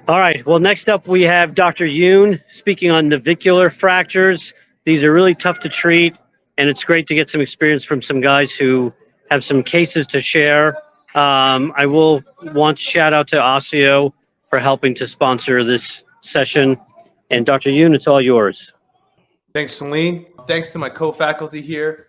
All right. Well, next up we have Dr. Yoon speaking on navicular fractures. These are really tough to treat, and it's great to get some experience from some guys who have some cases to share. I will want to shout out to Osseo for helping to sponsor this session. And Dr. Yoon, it's all yours. Thanks, Selene. Thanks to my co-faculty here.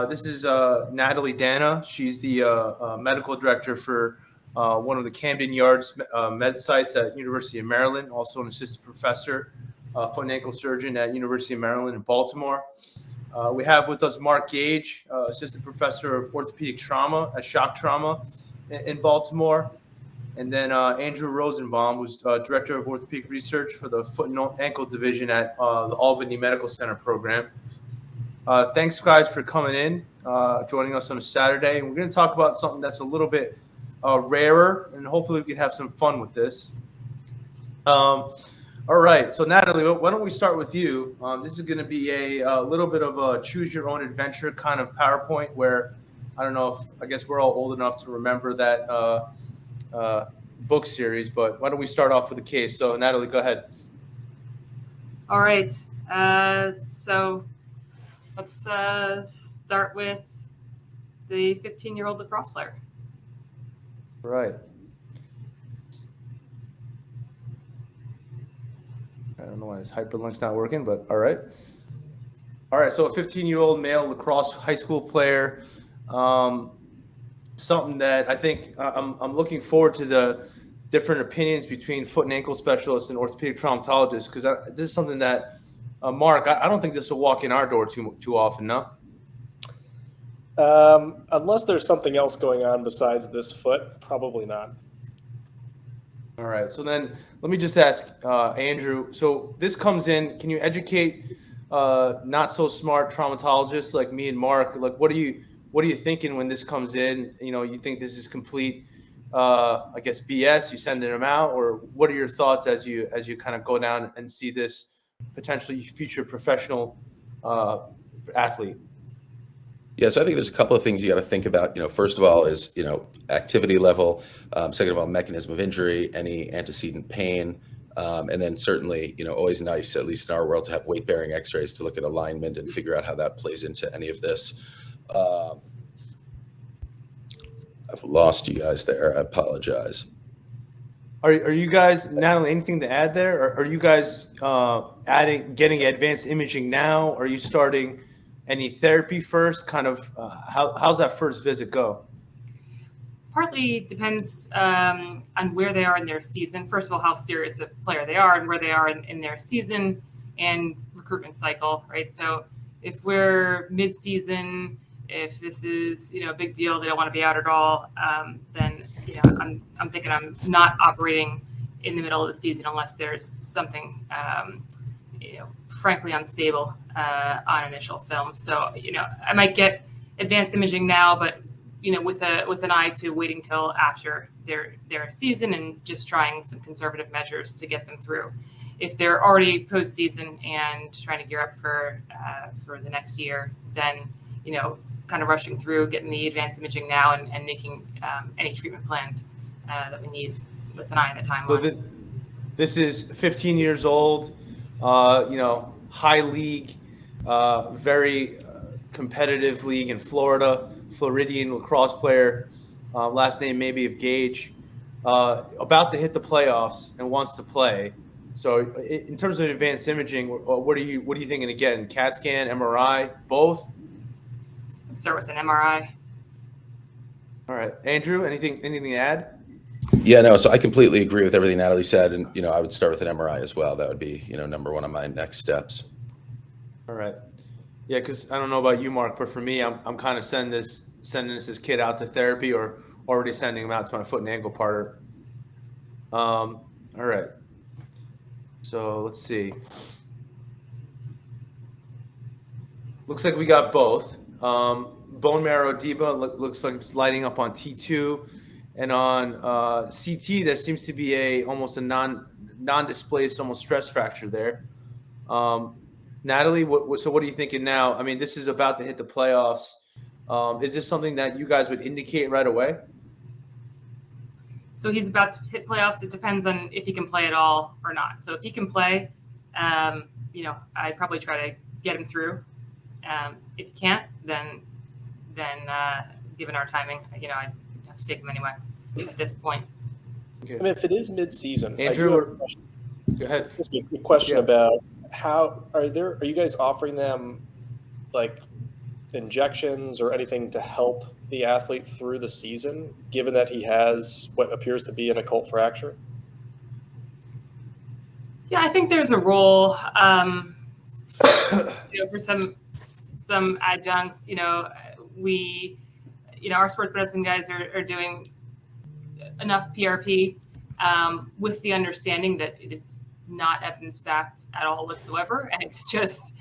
This is Natalie Danna. She's the medical director for one of the Camden Yards med sites at University of Maryland, also an assistant professor, foot and ankle surgeon at University of Maryland in Baltimore. We have with us Mark Gage, assistant professor of orthopedic trauma at Shock Trauma in Baltimore. And then Andrew Rosenbaum, who's director of orthopedic research for the foot and ankle division at the Albany Medical Center program. Thanks, guys, for coming in, joining us on a Saturday. And we're going to talk about something that's a little bit rarer, and hopefully we can have some fun with this. All right. So, Natalie, why don't we start with you? This is going to be a little bit of a choose-your-own-adventure kind of PowerPoint where, I don't know if, I guess we're all old enough to remember that book series, but why don't we start off with a case? So, Natalie, go ahead. All right. So let's start with the 15-year-old lacrosse player. Right. I don't know why his hyperlink's not working, but all right. All right. So a 15-year-old male lacrosse high school player. Something that I think I'm looking forward to the different opinions between foot and ankle specialists and orthopedic traumatologists, because this is something that, Mark, I don't think this will walk in our door too often, no? Unless there's something else going on besides this foot, probably not. All right. So then let me just ask Andrew. So this comes in. Can you educate not so smart traumatologists like me and Mark? Like, what are you thinking when this comes in? You know, you think this is complete, I guess, BS? You sending them out, or what are your thoughts as you kind of go down and see this potentially future professional athlete? Yeah, so I think there's a couple of things you got to think about. You know, first of all is, activity level. Second of all, mechanism of injury, any antecedent pain. And then certainly, always nice, at least in our world, to have weight-bearing x-rays to look at alignment and figure out how that plays into any of this. I've lost you guys there. I apologize. Are you guys, Natalie, anything to add there? Or are you guys getting advanced imaging now? Are you starting any therapy first? Kind of, how's that first visit go? Partly depends on where they are in their season. First of all, how serious a player they are and where they are in their season and recruitment cycle, right? So if we're mid-season, if this is, a big deal, they don't want to be out at all, then, I'm thinking I'm not operating in the middle of the season unless there's something, frankly unstable on initial film. So, I might get advanced imaging now, but, with an eye to waiting till after their season and just trying some conservative measures to get them through. If they're already postseason and trying to gear up for the next year, then, kind of rushing through, getting the advanced imaging now and making any treatment plan that we need with an eye on the timeline. So this is 15 years old, high league, very competitive league in Florida, Floridian lacrosse player, last name maybe of Gage, about to hit the playoffs and wants to play. So in terms of advanced imaging, what are you thinking again? CAT scan, MRI, both? Let's start with an MRI. All right. Andrew, anything to add? Yeah, no, so I completely agree with everything Natalie said. And, I would start with an MRI as well. That would be, number one on my next steps. All right. Yeah, because I don't know about you, Mark, but for me, I'm kind of sending this kid out to therapy or already sending him out to my foot and ankle partner. All right. So let's see. Looks like we got both. Bone marrow edema looks like it's lighting up on T2, and on CT there seems to be almost a non-displaced, almost stress fracture there. Natalie, so what are you thinking now? I mean, this is about to hit the playoffs. Is this something that you guys would indicate right away? So he's about to hit playoffs. It depends on if he can play at all or not. So if he can play, I'd probably try to get him through. If he can't, then given our timing, I'd have to take him anyway at this point. Okay. I mean, if it is mid-season, Andrew, go ahead. just a question Yeah. about how are you guys offering them like injections or anything to help the athlete through the season, given that he has what appears to be an occult fracture? Yeah, I think there's a role for some adjuncts. Our sports medicine guys are doing enough PRP with the understanding that it's not evidence-backed at all whatsoever, and it's just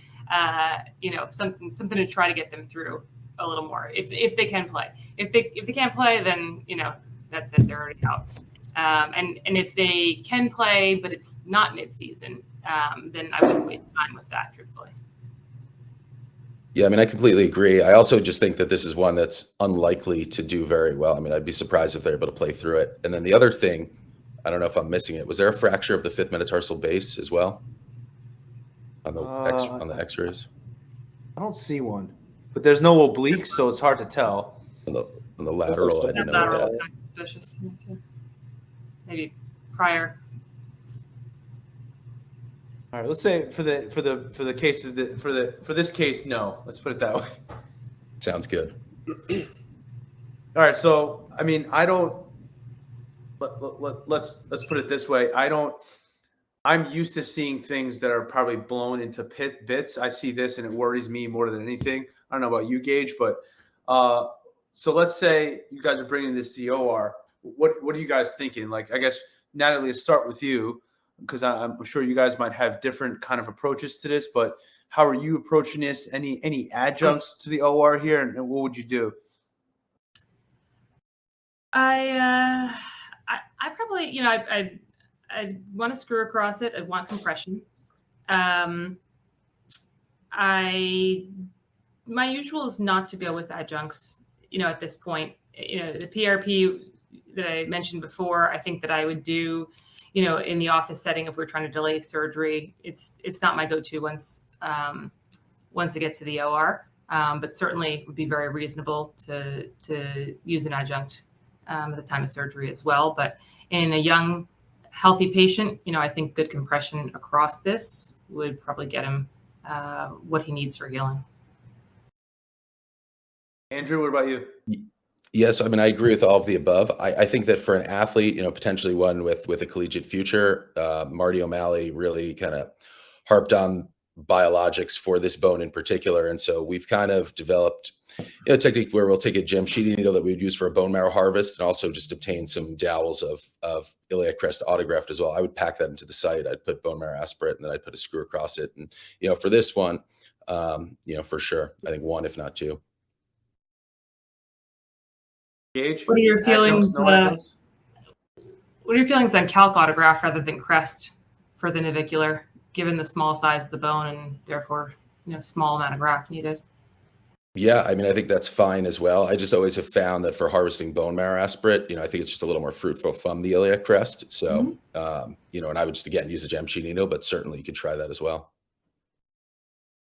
something to try to get them through a little more if they can play. If they can't play, then that's it, they're already out. And if they can play but it's not mid-season, then I wouldn't waste time with that, truthfully. Yeah, I mean, I completely agree. I also just think that this is one that's unlikely to do very well. I mean, I'd be surprised if they're able to play through it. And then the other thing, I don't know if I'm missing it. Was there a fracture of the fifth metatarsal base as well on the X-rays? I don't see one, but there's no obliques, so it's hard to tell. On the lateral, I That didn't know lateral that. is kind of suspicious. Me too. Maybe prior. All right, let's say for the case of for this case, no. Let's put it that way. Sounds good. All right, so I mean, I don't. Let's put it this way. I'm used to seeing things that are probably blown into bits. I see this and it worries me more than anything. I don't know about you, Gage, but so let's say you guys are bringing this to the OR. What are you guys thinking? Like, I guess Natalie, let's start with you, because I'm sure you guys might have different kind of approaches to this. But how are you approaching this? Any adjuncts to the OR here, and what would you do? I probably, I want to screw across it. I want compression. My usual is not to go with adjuncts, at this point. The PRP that I mentioned before, I think that I would do, in the office setting if we're trying to delay surgery. It's not my go-to once I get to the OR, but certainly it would be very reasonable to use an adjunct at the time of surgery as well. But in a young, healthy patient, I think good compression across this would probably get him what he needs for healing. Andrew, what about you? Yes, I mean, I agree with all of the above. I think that for an athlete, potentially one with a collegiate future, Marty O'Malley really kind of harped on biologics for this bone in particular. And so we've kind of developed a technique where we'll take a gem-sheeting needle that we'd use for a bone marrow harvest and also just obtain some dowels of iliac crest autograft as well. I would pack that into the site. I'd put bone marrow aspirate and then I'd put a screw across it. And, for this one, for sure, I think one, if not two. Gage, What are your feelings? Adjuncts, no adjuncts? What are your feelings on calc autograft rather than crest for the navicular, given the small size of the bone and therefore, small amount of graft needed? Yeah, I mean, I think that's fine as well. I just always have found that for harvesting bone marrow aspirate, I think it's just a little more fruitful from the iliac crest. So, and I would just, again, use a gem sheet needle, but certainly you could try that as well.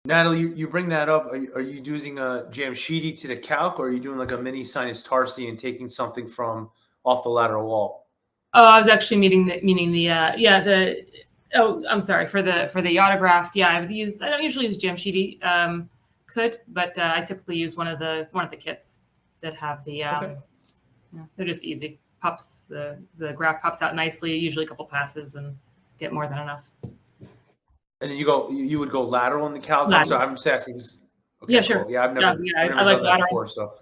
Natalie, you bring that up. Are you using a Jamshidi to the calc, or are you doing like a mini sinus tarsi and taking something from off the lateral wall? Oh, I was actually meaning I'm sorry, for the autograft. Yeah, I don't usually use Jamshidi. But I typically use one of the kits that have the Okay. They're just easy. Pops the graft pops out nicely, usually a couple passes and get more than enough. And then you would go lateral in the calc. Lateral. I'm sorry, I'm just asking. Okay, Yeah, sure. Cool. Yeah, I've never I like done that lateral. before, so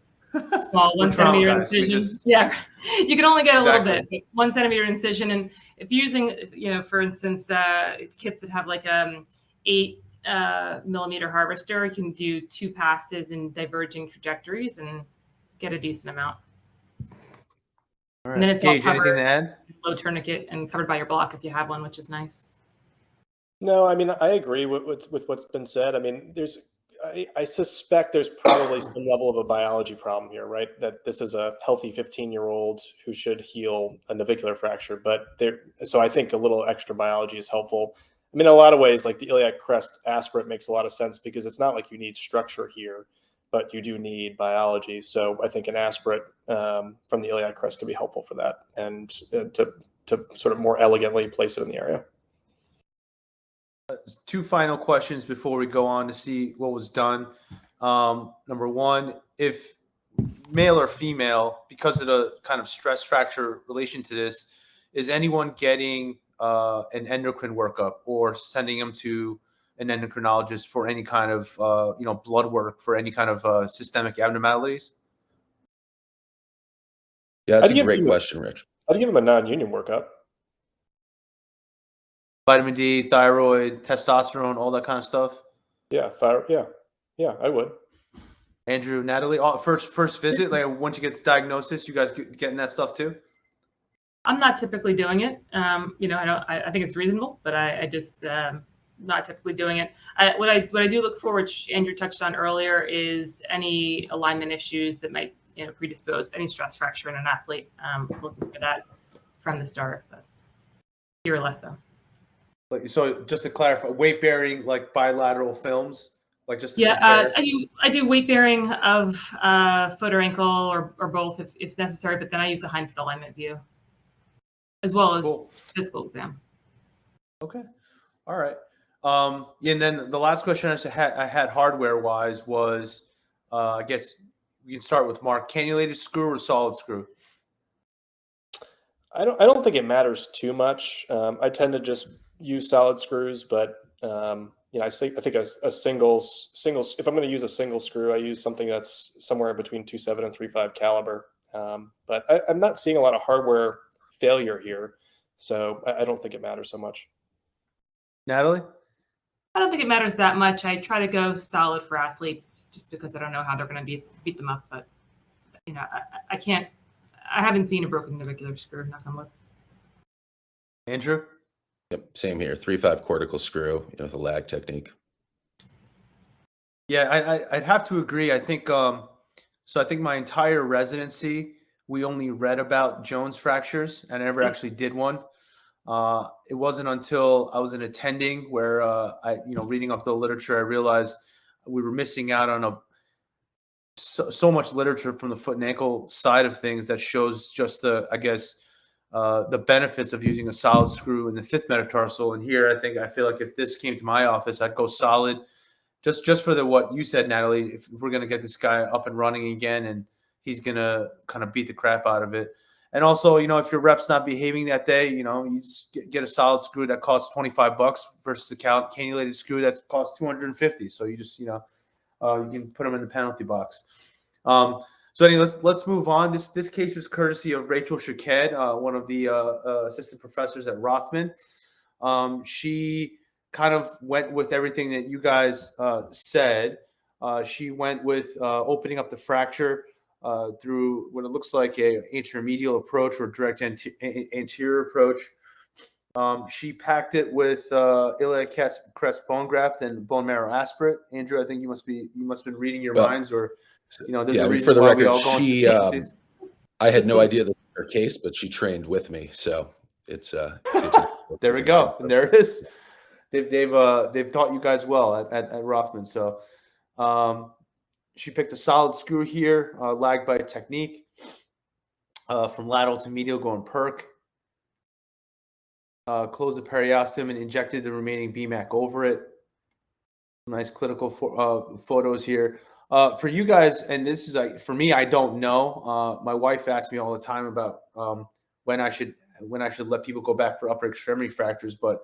Small 1 centimeter incision. Yeah, you can only get a little bit. 1 centimeter incision, and if you're using, for instance, kits that have like 8 millimeter harvester, you can do 2 passes in diverging trajectories and get a decent amount. All right. And then it's Gage, all anything covered, to add? low tourniquet, and covered by your block if you have one, which is nice. No, I mean, I agree with what's been said. I mean, I suspect there's probably some level of a biology problem here, right? That this is a healthy 15-year-old who should heal a navicular fracture, so I think a little extra biology is helpful. I mean, in a lot of ways, like the iliac crest aspirate makes a lot of sense because it's not like you need structure here, but you do need biology. So I think an aspirate from the iliac crest can be helpful for that, and to sort of more elegantly place it in the area. Two final questions before we go on to see what was done. Number one, if male or female, because of the kind of stress fracture relation to this, is anyone getting an endocrine workup or sending them to an endocrinologist for any kind of blood work for any kind of systemic abnormalities? Yeah, that's a great question, Rich. I'd give them a non-union workup. Vitamin D, thyroid, testosterone, all that kind of stuff. Yeah, yeah, I would. Andrew, Natalie, first visit, like once you get the diagnosis, you guys getting that stuff too? I'm not typically doing it. I think it's reasonable, but I just not typically doing it. What I do look for, which Andrew touched on earlier, is any alignment issues that might predispose any stress fracture in an athlete. Looking for that from the start, but here or less so. So just to clarify, weight bearing like bilateral films, like just I do weight bearing of foot or ankle or both if necessary, but then I use the hind foot alignment view as well as physical exam. Okay, all right. And then the last question I had hardware wise was, I guess we can start with Mark. Cannulated screw or solid screw? I don't think it matters too much. I tend to just use solid screws, but I think a single. If I'm going to use a single screw, I use something that's somewhere between 2.7 and 3.5 caliber. But I'm not seeing a lot of hardware failure here, so I don't think it matters so much. Natalie? I don't think it matters that much. I try to go solid for athletes just because I don't know how they're going to beat them up. But I can't. I haven't seen a broken navicular screw. Knock on wood. Andrew? Yep, same here. 3.5 cortical screw, with a lag technique. Yeah, I'd have to agree. I think so. I think my entire residency, we only read about Jones fractures. I never actually did one. It wasn't until I was an attending where reading up the literature, I realized we were missing out on so much literature from the foot and ankle side of things that shows just the benefits of using a solid screw in the fifth metatarsal. And here, I feel like if this came to my office, I'd go solid, just for what you said, Natalie. If we're going to get this guy up and running again, and he's going to kind of beat the crap out of it. And also, if your rep's not behaving that day, you just get a solid screw that costs $25 versus a cannulated screw that costs $250. So you just, you can put them in the penalty box. So anyway, let's move on. This case was courtesy of Rachel Shaked, one of the assistant professors at Rothman. She kind of went with everything that you guys said. She went with opening up the fracture through what it looks like a intermedial approach or direct anterior approach. She packed it with iliac crest bone graft and bone marrow aspirate. Andrew, I think you must have been reading your minds, or there's a reason for the why record, we all go into specialties. I had no idea that was her case, but she trained with me, so it's there we go, and there it is. They've taught you guys well at Rothman. So she picked a solid screw here, lagged by technique, from lateral to medial going perk. Closed the periosteum and injected the remaining BMAC over it. Some nice clinical photos here. For you guys, and this is for me, I don't know. My wife asks me all the time about when I should let people go back for upper extremity fractures. But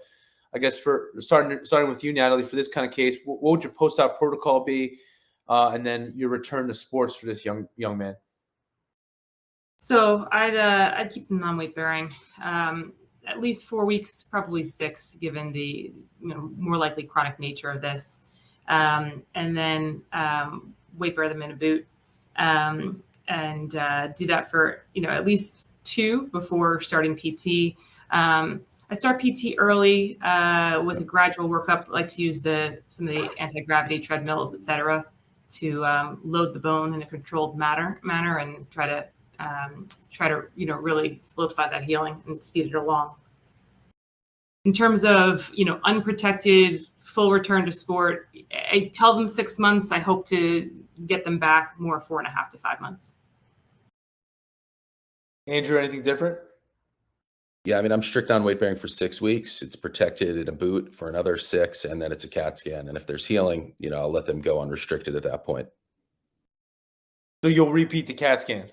I guess for starting with you, Natalie, for this kind of case, what would your post-op protocol be, and then your return to sports for this young man? So I'd keep them on weight bearing. At least 4 weeks, probably 6, given the more likely chronic nature of this, and then weight bear them in a boot, and do that for at least 2 before starting PT. I start PT early with a gradual workup. I like to use some of the anti-gravity treadmills, et cetera, to load the bone in a controlled manner and try to really solidify that healing and speed it along. In terms of unprotected full return to sport, I tell them 6 months. I hope to get them back more 4.5 to 5 months. Andrew, anything different? Yeah, I mean, I'm strict on weight bearing for 6 weeks. It's protected in a boot for another 6, and then it's a CAT scan. And if there's healing, I'll let them go unrestricted at that point. So you'll repeat the CAT scan?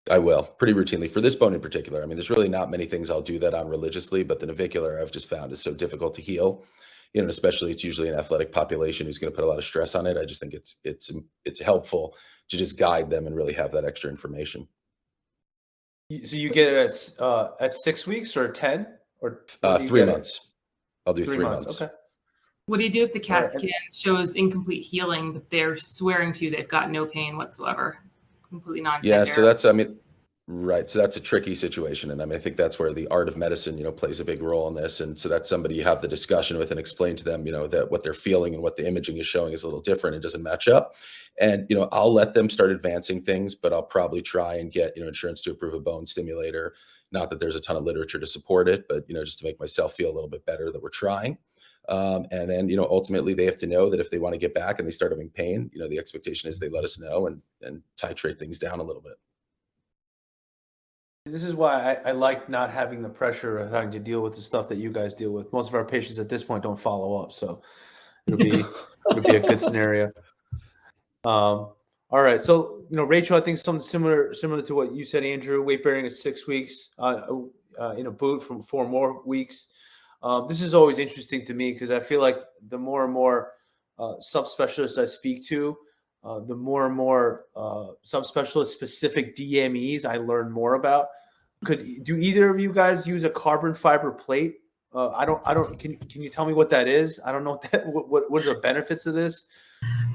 I will, pretty routinely for this bone in particular. I mean, there's really not many things I'll do that on religiously, but the navicular I've just found is so difficult to heal. And especially it's usually an athletic population who's going to put a lot of stress on it. I just think it's helpful to just guide them and really have that extra information. So you get it at 6 weeks or 10 or 3 months. I'll do 3 months. Okay. What do you do if the CAT scan shows incomplete healing, but they're swearing to you they've got no pain whatsoever, completely non-tender? Yeah, so that's right. So that's a tricky situation, and I think that's where the art of medicine, plays a big role in this. And so that's somebody you have the discussion with and explain to them, that what they're feeling and what the imaging is showing is a little different. It doesn't match up, and I'll let them start advancing things, but I'll probably try and get insurance to approve a bone stimulator. Not that there's a ton of literature to support it, but just to make myself feel a little bit better that we're trying. And then ultimately they have to know that if they want to get back and they start having pain, the expectation is they let us know and titrate things down a little bit. This is why I like not having the pressure of having to deal with the stuff that you guys deal with. Most of our patients at this point don't follow up, so it'll be a good scenario. All right, so Rachel, I think something similar to what you said, Andrew. Weight bearing at 6 weeks in a boot for 4 more weeks. This is always interesting to me because I feel like the more and more subspecialists I speak to, the more and more subspecialist specific DMEs I learn more about. Do either of you guys use a carbon fiber plate? I don't. Can you tell me what that is? I don't know what are the benefits of this?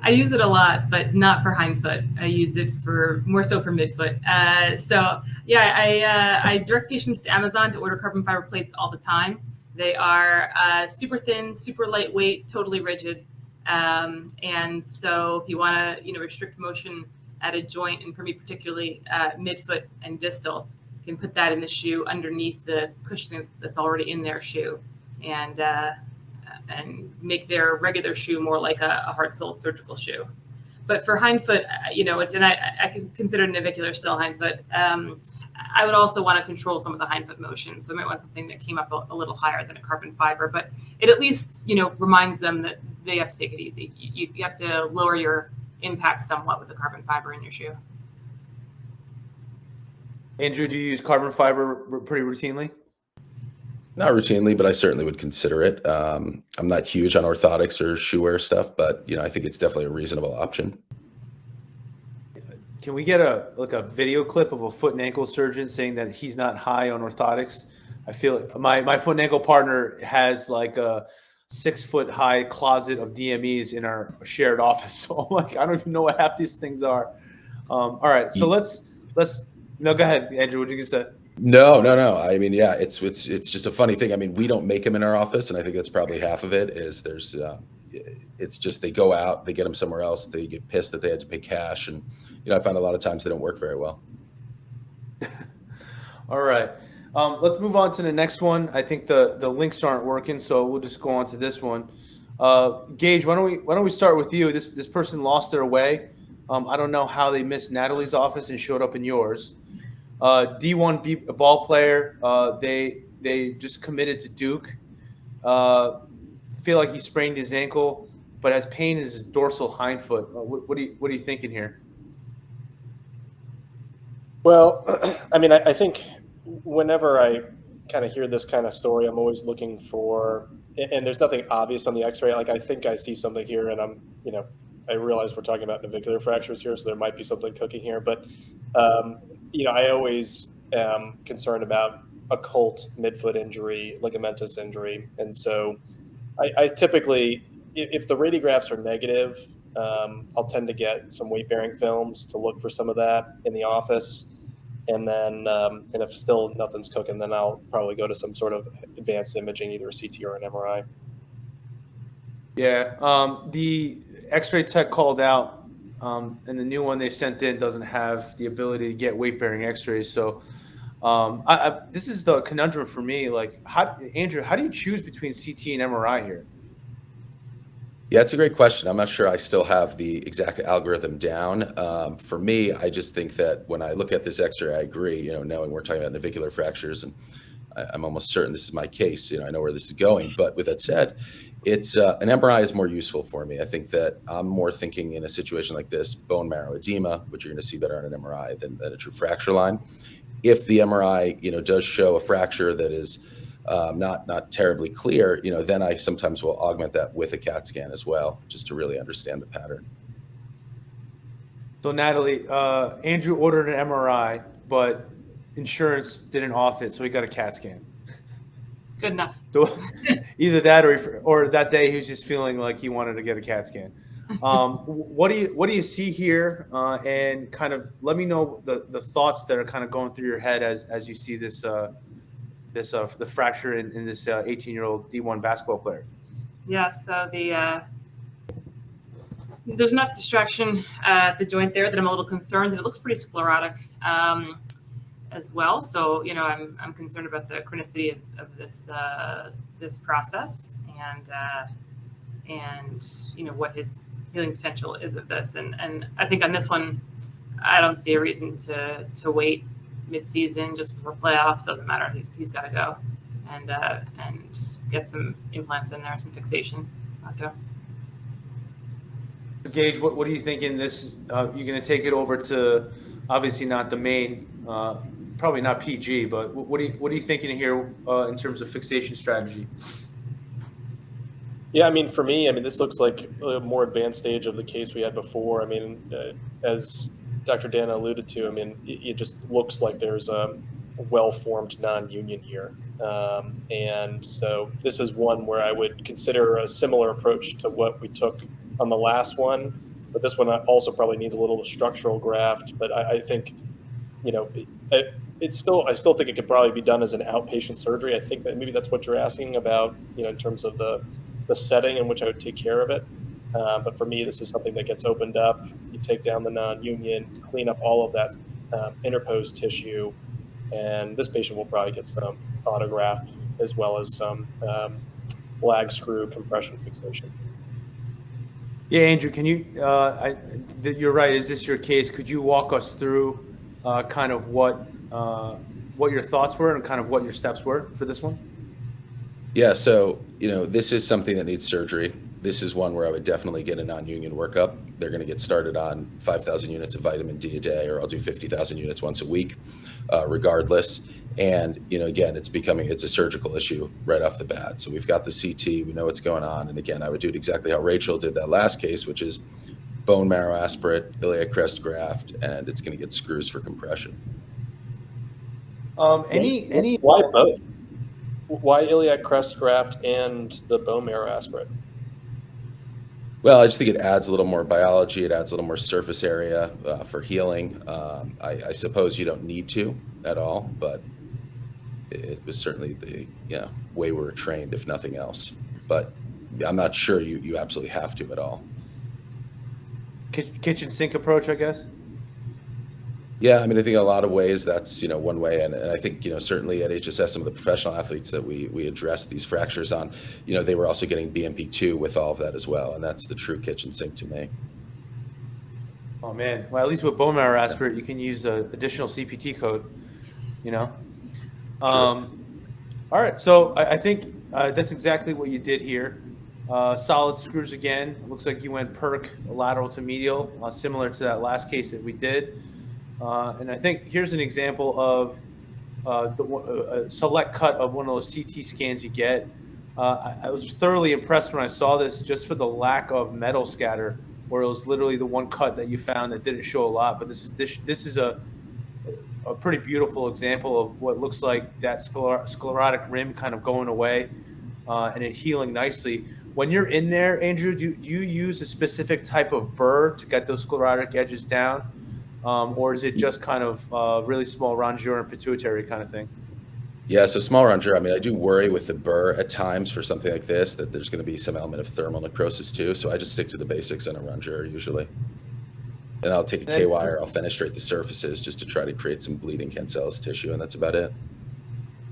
I use it a lot, but not for hindfoot. I use it more so for midfoot. I direct patients to Amazon to order carbon fiber plates all the time. They are super thin, super lightweight, totally rigid. And so if you want to, restrict motion at a joint, and for me particularly midfoot and distal, you can put that in the shoe underneath the cushioning that's already in their shoe, and make their regular shoe more like a hard-soled surgical shoe. But for hindfoot, I can consider navicular still hindfoot. I would also want to control some of the hindfoot motion. So I might want something that came up a little higher than a carbon fiber, but it at least, reminds them that they have to take it easy. You have to lower your impact somewhat with a carbon fiber in your shoe. Andrew, do you use carbon fiber pretty routinely? Not routinely, but I certainly would consider it. I'm not huge on orthotics or shoe wear stuff, but I think it's definitely a reasonable option. Can we get a video clip of a foot and ankle surgeon saying that he's not high on orthotics? I feel like my foot and ankle partner has like a 6 foot high closet of DMEs in our shared office. So I'm like, I don't even know what half these things are. All right, so let's no, go ahead, Andrew. What did you say? No. I mean, yeah, it's just a funny thing. I mean, we don't make them in our office, and I think that's probably half of it. Is there's it's just they go out, they get them somewhere else, they get pissed that they had to pay cash, and I find a lot of times they don't work very well. All right, let's move on to the next one. I think the links aren't working, so we'll just go on to this one. Gage, why don't we start with you? This person lost their way. I don't know how they missed Natalie's office and showed up in yours. D1 ball player. They just committed to Duke. Feel like he sprained his ankle, but has pain in his dorsal hindfoot. What are you thinking here? Well, I mean, I think whenever I kind of hear this kind of story, I'm always looking for, and there's nothing obvious on the X-ray. Like I think I see something here, and I realize we're talking about navicular fractures here, so there might be something cooking here. But I always am concerned about occult midfoot injury, ligamentous injury, and so I typically, if the radiographs are negative, I'll tend to get some weight-bearing films to look for some of that in the office. And then, and if still nothing's cooking, then I'll probably go to some sort of advanced imaging, either a CT or an MRI. Yeah. The X-ray tech called out, and the new one they sent in doesn't have the ability to get weight-bearing X-rays. So, this is the conundrum for me. Like, Andrew, how do you choose between CT and MRI here? Yeah, it's a great question. I'm not sure I still have the exact algorithm down. For me, I just think that when I look at this X-ray, I agree, knowing we're talking about navicular fractures, and I'm almost certain this is my case. I know where this is going. But with that said, it's an MRI is more useful for me. I think that I'm more thinking in a situation like this, bone marrow edema, which you're going to see better on an MRI than a true fracture line. If the MRI, does show a fracture that is not terribly clear, then I sometimes will augment that with a CAT scan as well, just to really understand the pattern. So Natalie, Andrew ordered an MRI, but insurance didn't auth it, so he got a CAT scan. Good enough. So either that, or that day he was just feeling like he wanted to get a CAT scan. What do you see here? And kind of let me know the thoughts that are kind of going through your head as you see this the fracture in this 18-year-old D1 basketball player. Yeah. So there's enough distraction at the joint there that I'm a little concerned, and it looks pretty sclerotic as well. So I'm concerned about the chronicity of this process and what his healing potential is of this. And I think on this one, I don't see a reason to wait mid-season just for playoffs. Doesn't matter. He's got to go and get some implants in there, some fixation. Gage, what do you think in this? You're going to take it over to obviously not the main, probably not PG, but what are you thinking here in terms of fixation strategy? Yeah, for me, this looks like a more advanced stage of the case we had before. As Dr. Danna alluded to, it just looks like there's a well-formed non-union here. And so this is one where I would consider a similar approach to what we took on the last one, but this one also probably needs a little structural graft. But I think, I still think it could probably be done as an outpatient surgery. I think that maybe that's what you're asking about, in terms of the setting in which I would take care of it. But for me, this is something that gets opened up. You take down the non-union, clean up all of that interposed tissue, and this patient will probably get some autograft as well as some lag screw compression fixation. Yeah, Andrew, can you? You're right. Is this your case? Could you walk us through kind of what your thoughts were and kind of what your steps were for this one? Yeah, so this is something that needs surgery. This is one where I would definitely get a non-union workup. They're going to get started on 5,000 units of vitamin D a day, or I'll do 50,000 units once a week, regardless. And again, it's a surgical issue right off the bat. So we've got the CT, we know what's going on, and again, I would do it exactly how Rachel did that last case, which is bone marrow aspirate, iliac crest graft, and it's going to get screws for compression. Why both? Why iliac crest graft and the bone marrow aspirate? Well, I just think it adds a little more biology. It adds a little more surface area for healing. I suppose you don't need to at all, but it was certainly the way we were trained, if nothing else. But I'm not sure you absolutely have to at all. Kitchen sink approach, I guess. Yeah, I think in a lot of ways that's one way, and I think certainly at HSS, some of the professional athletes that we addressed these fractures on, they were also getting BMP2 with all of that as well, and that's the true kitchen sink to me. Oh man, well, at least with bone marrow aspirate, you can use an additional CPT code. All right, so I think that's exactly what you did here. Solid screws again. Looks like you went perk lateral to medial, similar to that last case that we did. And I think here's an example of a select cut of one of those CT scans you get. I was thoroughly impressed when I saw this, just for the lack of metal scatter, where it was literally the one cut that you found that didn't show a lot. But this is a pretty beautiful example of what looks like that sclerotic rim kind of going away and it healing nicely. When you're in there, Andrew, do you use a specific type of burr to get those sclerotic edges down? or is it just kind of really small rongeur and pituitary kind of thing? Yeah, so small rongeur, I mean, I do worry with the burr at times for something like this that there's going to be some element of thermal necrosis too. So I just stick to the basics on a rongeur usually. And I'll take a And K-wire, I'll fenestrate the surfaces just to try to create some bleeding cancellous tissue, and that's about it.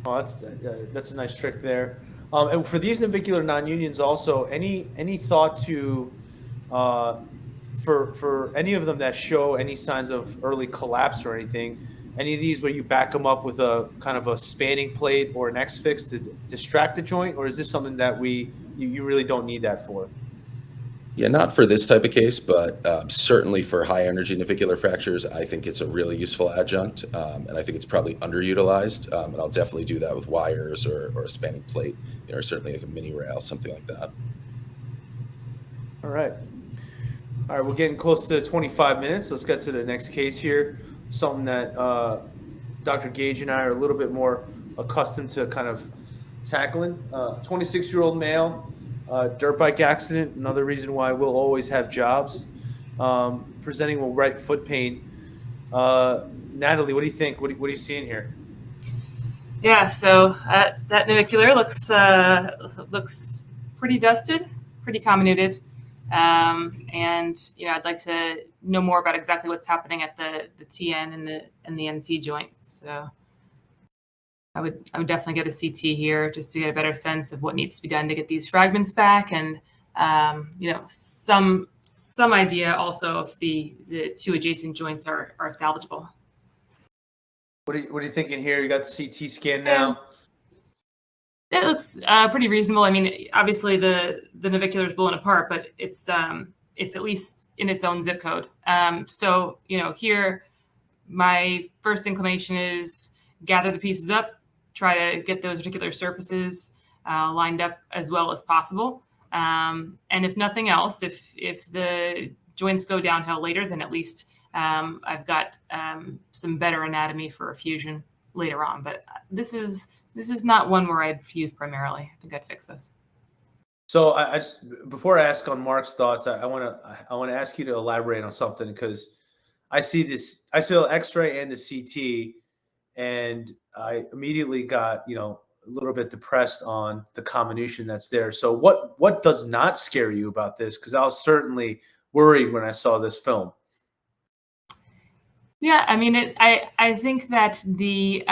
oh, that's a nice trick there. And for these navicular non-unions, also, any thought to for any of them that show any signs of early collapse or anything, any of these where you back them up with a kind of a spanning plate or an X-fix to distract the joint, or is this something that you really don't need that for? Yeah, not for this type of case, but certainly for high energy navicular fractures, I think it's a really useful adjunct, and I think it's probably underutilized. And I'll definitely do that with wires or a spanning plate, or certainly like a mini rail, something like that. All right. All right, we're getting close to 25 minutes. Let's get to the next case here. Something that Dr. Gage and I are a little bit more accustomed to kind of tackling. 26-year-old male, dirt bike accident. Another reason why we'll always have jobs. Presenting with right foot pain. Natalie, what do you think? What are you seeing here? Yeah, so that navicular looks pretty dusted, pretty comminuted. And I'd like to know more about exactly what's happening at the TN and the NC joint. So I would definitely get a CT here just to get a better sense of what needs to be done to get these fragments back, and some idea also if the two adjacent joints are salvageable. What are you thinking here? You got the CT scan now. It looks pretty reasonable. I mean, obviously the navicular is blown apart, but it's at least in its own zip code. So here, my first inclination is gather the pieces up, try to get those reticular surfaces lined up as well as possible. And if nothing else, if the joints go downhill later, then at least I've got some better anatomy for a fusion later on. But this is not one where I'd fuse primarily. I think I'd fix this. So I just, before I ask on Mark's thoughts, I want to ask you to elaborate on something, because I see the X-ray and the CT, and I immediately got a little bit depressed on the comminution that's there. So what does not scare you about this? Because I was certainly worried when I saw this film. Yeah, I mean, I think that the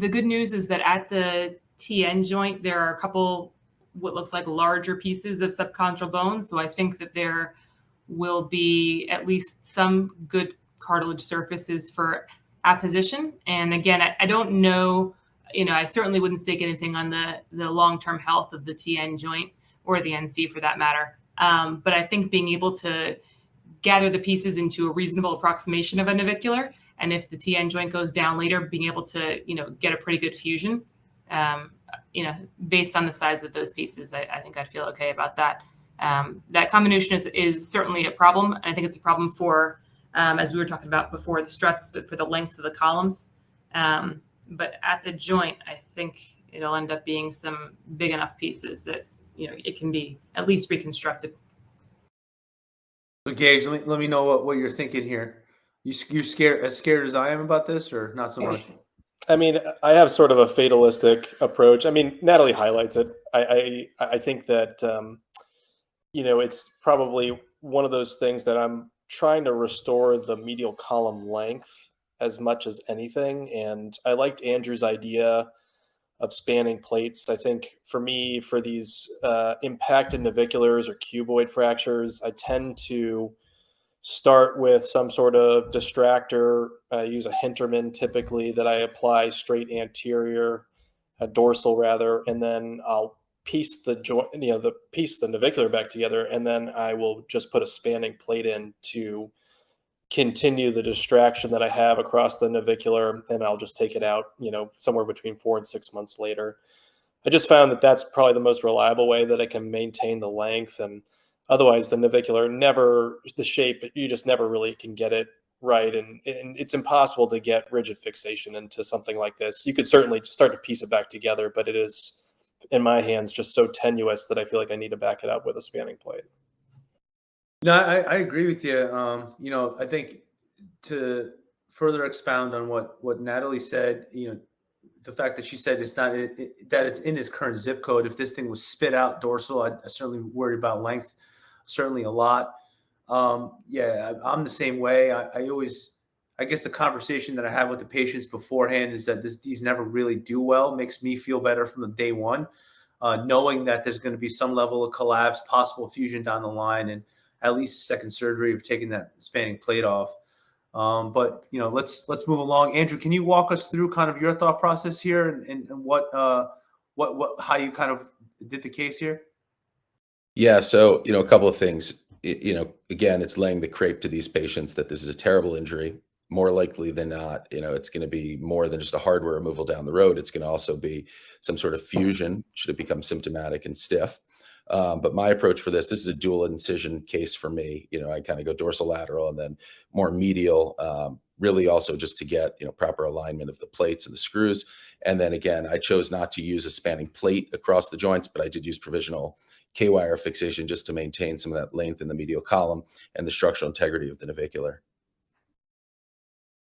good news is that at the TN joint, there are a couple what looks like larger pieces of subchondral bone. So I think that there will be at least some good cartilage surfaces for apposition. And again, I don't know, I certainly wouldn't stake anything on the long-term health of the TN joint or the NC for that matter. But I think being able to gather the pieces into a reasonable approximation of a navicular, and if the TN joint goes down later, being able to get a pretty good fusion, based on the size of those pieces, I think I'd feel okay about that. That comminution is certainly a problem. I think it's a problem for, as we were talking about before, the struts, but for the length of the columns. But at the joint, I think it'll end up being some big enough pieces that it can be at least reconstructed. So Gage, let me know what you're thinking here. You scared as I am about this, or not so much? I mean, I have sort of a fatalistic approach. I mean, Natalie highlights it. I think that it's probably one of those things that I'm trying to restore the medial column length as much as anything. And I liked Andrew's idea of spanning plates. I think for me, for these impacted naviculars or cuboid fractures, I tend to start with some sort of distractor. I use a Hinterman typically that I apply straight anterior, dorsal rather, and then I'll piece the joint, piece the navicular back together, and then I will just put a spanning plate in to continue the distraction that I have across the navicular, and I'll just take it out, somewhere between 4 and 6 months later. I just found that that's probably the most reliable way that I can maintain the length, and otherwise the navicular the shape, you just never really can get it right. And it's impossible to get rigid fixation into something like this. You could certainly start to piece it back together, but it is, in my hands, just so tenuous that I feel like I need to back it up with a spanning plate. No, I agree with you. I think to further expound on what Natalie said, the fact that she said it's not that it's in his current zip code. If this thing was spit out dorsal, I certainly worried about length, certainly a lot. Yeah, I'm the same way. I guess the conversation that I have with the patients beforehand is that these never really do well. Makes me feel better from the day one, knowing that there's going to be some level of collapse, possible fusion down the line, and at least a second surgery of taking that spanning plate off. But let's move along. Andrew, can you walk us through kind of your thought process here and what how you kind of did the case here? Yeah, so a couple of things. Again, it's laying the crepe to these patients that this is a terrible injury. More likely than not, it's going to be more than just a hardware removal down the road. It's going to also be some sort of fusion should it become symptomatic and stiff. But my approach for this is a dual incision case for me. I kind of go dorsolateral and then more medial, really also just to get proper alignment of the plates and the screws. And then again, I chose not to use a spanning plate across the joints, but I did use provisional K-wire fixation just to maintain some of that length in the medial column and the structural integrity of the navicular.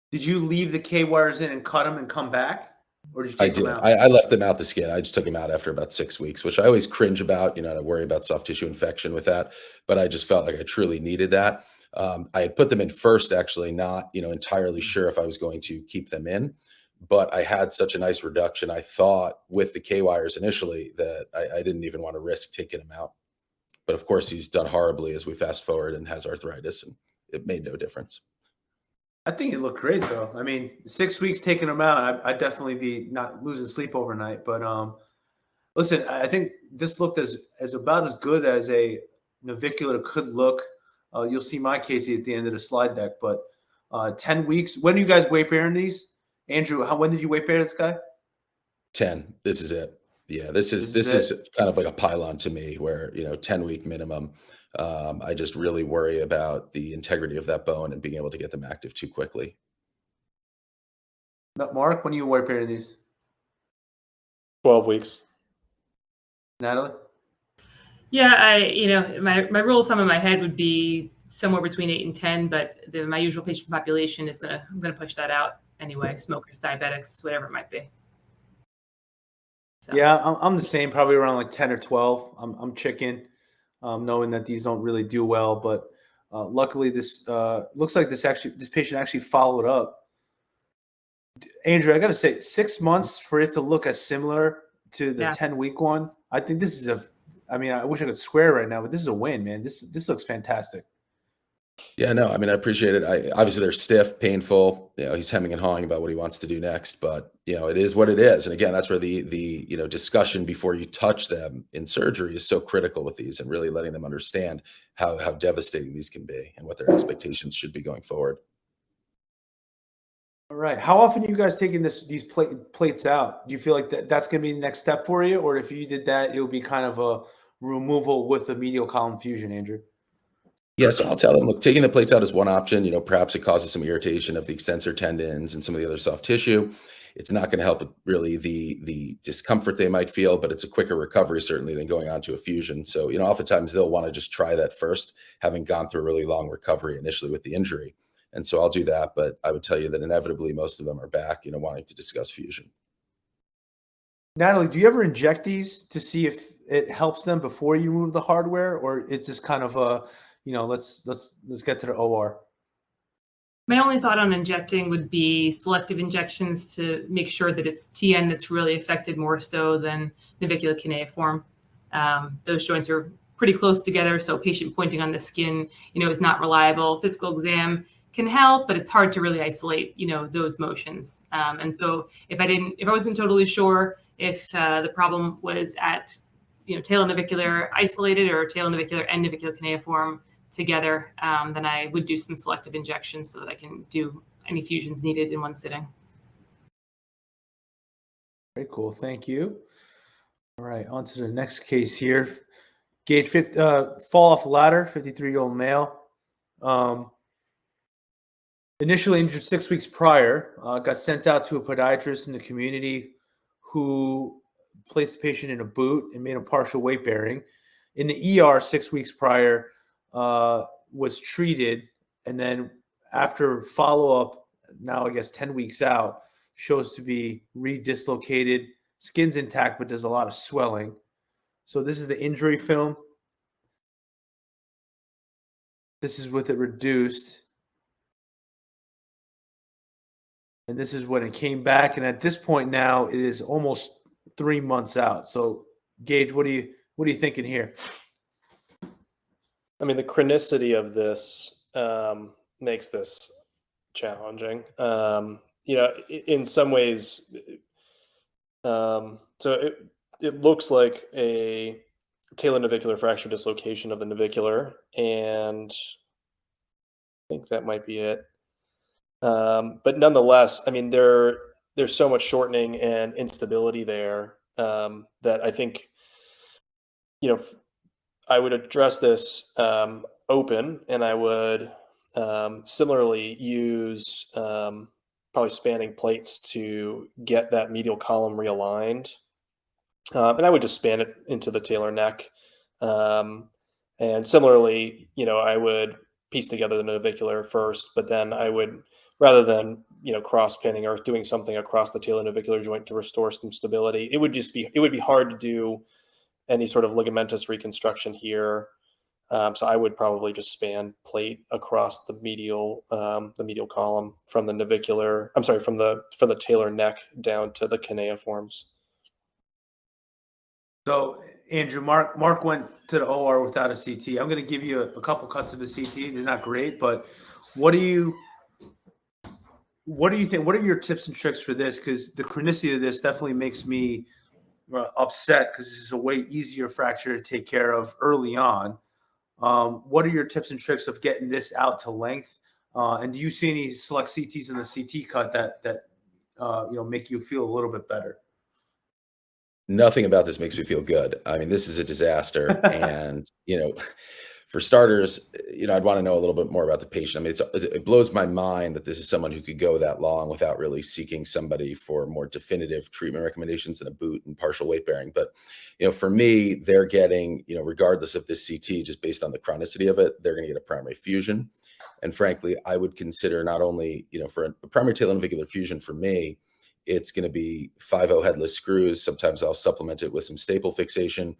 Did you leave the K-wires in and cut them and come back? Or did you I take them did. out? I left them out the skin. I just took them out after about 6 weeks, which I always cringe about. I worry about soft tissue infection with that, but I just felt like I truly needed that. I had put them in first, actually, not entirely sure if I was going to keep them in, but I had such a nice reduction. I thought with the K-wires initially that I didn't even want to risk taking them out. But of course, he's done horribly as we fast forward and has arthritis, and it made no difference. I think it looked great, though. I mean, 6 weeks taking them out, I'd definitely be not losing sleep overnight. But listen, I think this looked as about as good as a navicular could look. You'll see my case at the end of the slide deck. But 10 weeks. When do you guys weight bearing these? Andrew, when did you weight bear this guy? 10. This is it. Yeah, this is kind of like a pylon to me where 10-week minimum. I just really worry about the integrity of that bone and being able to get them active too quickly. Mark, when are you weight bearing these? 12 weeks. Natalie? Yeah, my rule of thumb in my head would be somewhere between 8 and 10, but my usual patient population is I'm gonna push that out anyway. Smokers, diabetics, whatever it might be. So. Yeah, I'm the same, probably around like 10 or 12. I'm chicken, knowing that these don't really do well, but luckily this looks like this patient actually followed up. Andrew, I got to say, 6 months for it to look as similar to the 10-week one. I think this is I wish I could swear right now, but this is a win, man. This looks fantastic. Yeah, no, I appreciate it. Obviously they're stiff, painful. He's hemming and hawing about what he wants to do next, but it is what it is. And again, that's where the discussion before you touch them in surgery is so critical with these, and really letting them understand how devastating these can be and what their expectations should be going forward. All right. How often are you guys taking these plates out? Do you feel like that's going to be the next step for you? Or if you did that, it would be kind of a removal with a medial column fusion, Andrew? Yeah, so I'll tell them, look, taking the plates out is one option. Perhaps it causes some irritation of the extensor tendons and some of the other soft tissue. It's not going to help with really the discomfort they might feel, but it's a quicker recovery certainly than going on to a fusion. So, oftentimes they'll want to just try that first, having gone through a really long recovery initially with the injury. And so I'll do that, but I would tell you that inevitably most of them are back, wanting to discuss fusion. Natalie, do you ever inject these to see if it helps them before you move the hardware, or it's just kind of a, let's get to the OR? My only thought on injecting would be selective injections to make sure that it's TN that's really affected more so than navicular cuneiform. Those joints are pretty close together, so patient pointing on the skin, is not reliable. Physical exam can help, but it's hard to really isolate, those motions. And so if I wasn't totally sure if the problem was at, talonavicular isolated or talonavicular and navicular cuneiform together, then I would do some selective injections so that I can do any fusions needed in one sitting. Very cool. Thank you. All right, on to the next case here. Gage, fall off ladder, 53-year-old male. Initially injured 6 weeks prior, got sent out to a podiatrist in the community who placed the patient in a boot and made a partial weight bearing. In the ER 6 weeks prior, was treated, and then after follow-up, now I guess 10 weeks out, shows to be redislocated, skin's intact, but there's a lot of swelling. So this is the injury film. This is with it reduced. And this is when it came back. And at this point now, it is almost 3 months out. So Gage, what are you thinking here? I mean, the chronicity of this makes this challenging. In some ways, so it looks like a talar navicular fracture dislocation of the navicular, and I think that might be it. But nonetheless, I mean, there's so much shortening and instability there that I think, I would address this open, and I would similarly use probably spanning plates to get that medial column realigned. And I would just span it into the talar neck. And similarly, I would piece together the navicular first, but then I would, rather than, cross pinning or doing something across the talar navicular joint to restore some stability, it would be hard to do any sort of ligamentous reconstruction here. So I would probably just span plate across the medial column from the navicular, from the talar neck down to the cuneiforms. So Andrew, Mark went to the OR without a CT. I'm going to give you a couple cuts of a CT. They're not great, but what do you think? What are your tips and tricks for this? Because the chronicity of this definitely makes me upset, because this is a way easier fracture to take care of early on. What are your tips and tricks of getting this out to length? And do you see any select CTs in the CT cut that make you feel a little bit better? Nothing about this makes me feel good. I mean, this is a disaster. And, for starters, I'd want to know a little bit more about the patient. I mean, it blows my mind that this is someone who could go that long without really seeking somebody for more definitive treatment recommendations than a boot and partial weight bearing. But, for me, they're getting, regardless of this CT, just based on the chronicity of it, they're going to get a primary fusion. And frankly, I would consider not only, for a primary talar fusion for me, it's going to be 5/0 headless screws. Sometimes I'll supplement it with some staple fixation.